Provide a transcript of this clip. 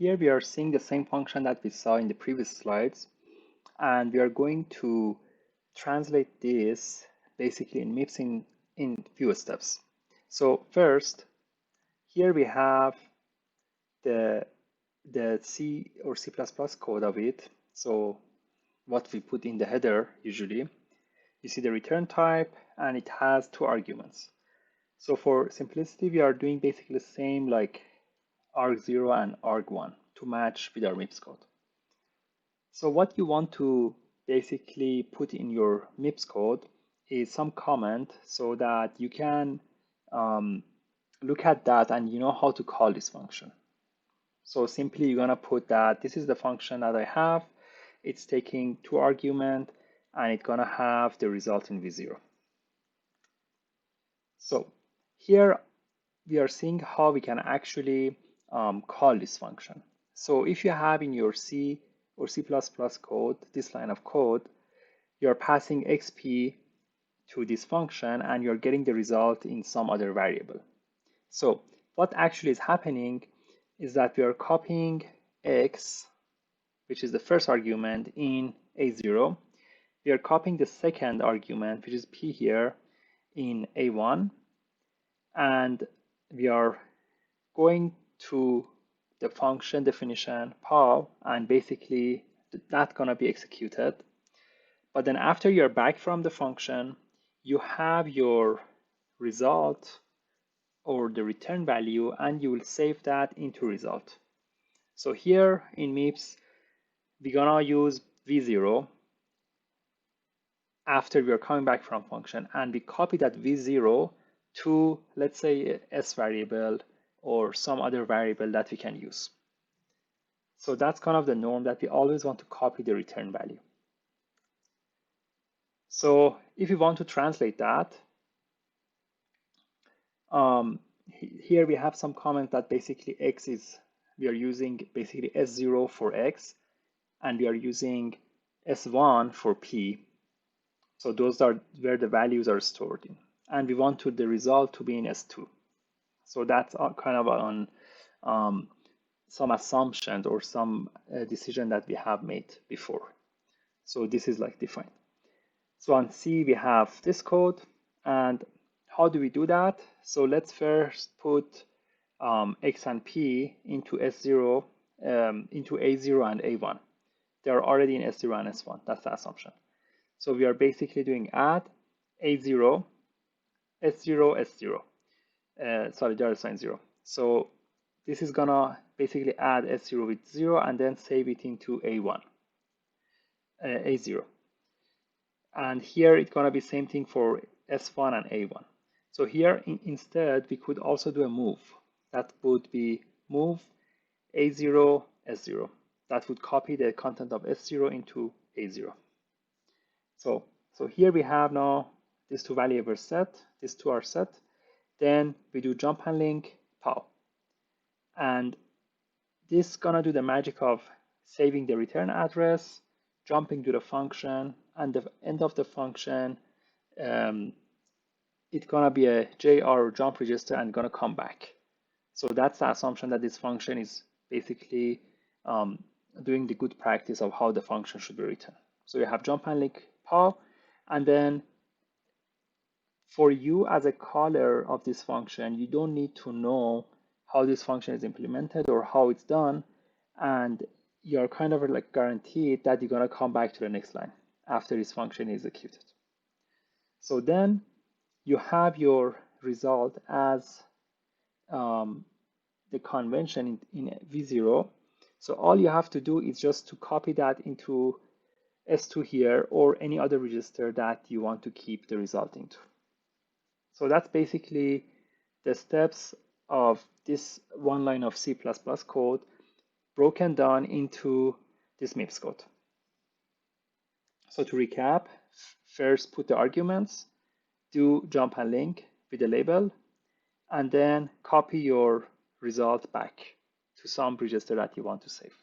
Here we are seeing the same function that we saw in the previous slides, and we are going to translate this basically in MIPS in few steps. So first, here we have the C or C++ code of it. So what we put in the header usually. You see the return type, and it has two arguments. So for simplicity, we are doing basically the same like arg0 and arg1 to match with our MIPS code. So what you want to basically put in your MIPS code is some comment so that you can look at that and you know how to call this function. So simply you're gonna put that this is the function that I have. It's taking two arguments and it's gonna have the result in v0. So here we are seeing how we can actually call this function. So if you have in your C or C++ code, this line of code, you're passing xp to this function and you're getting the result in some other variable. So what actually is happening is that we are copying x, which is the first argument, in a0. We are copying the second argument, which is p here, in a1. And we are going to the function definition pow, and basically that's gonna be executed. But then after you're back from the function, you have your result or the return value, and you will save that into result. So here in MIPS, we're gonna use v0 after we are coming back from function, and we copy that v0 to, let's say, s variable or some other variable that we can use. So that's kind of the norm, that we always want to copy the return value. So if you want to translate that, here we have some comment that basically x is, we are using basically s0 for x, and we are using s1 for p. So those are where the values are stored in. And we want the result to be in s2. So that's kind of on some assumptions or some decision that we have made before. So this is like defined. So on C, we have this code. And how do we do that? So let's first put x and p into s0, into a0 and a1. They are already in s0 and s1. That's the assumption. So we are basically doing add a0, s0, s0. Sorry, there is sign 0. So this is gonna basically add s0 with 0 and then save it into a1, a0. And here it's gonna be same thing for s1 and a1. So here instead we could also do a move. That would be move a0, s0. That would copy the content of s0 into a0. So here we have now these two variables set, these two are set. Then we do jump and link pow. And this is gonna do the magic of saving the return address, jumping to the function, and the end of the function, it's gonna be a JR or jump register and gonna come back. So that's the assumption that this function is basically doing the good practice of how the function should be written. So you have jump and link pow, and then for you as a caller of this function, you don't need to know how this function is implemented or how it's done, and you're kind of like guaranteed that you're gonna come back to the next line after this function is executed. So then you have your result as the convention in v0. So all you have to do is just to copy that into s2 here or any other register that you want to keep the result into. So that's basically the steps of this one line of C++ code broken down into this MIPS code. So to recap, first put the arguments, do jump and link with the label, and then copy your result back to some register that you want to save.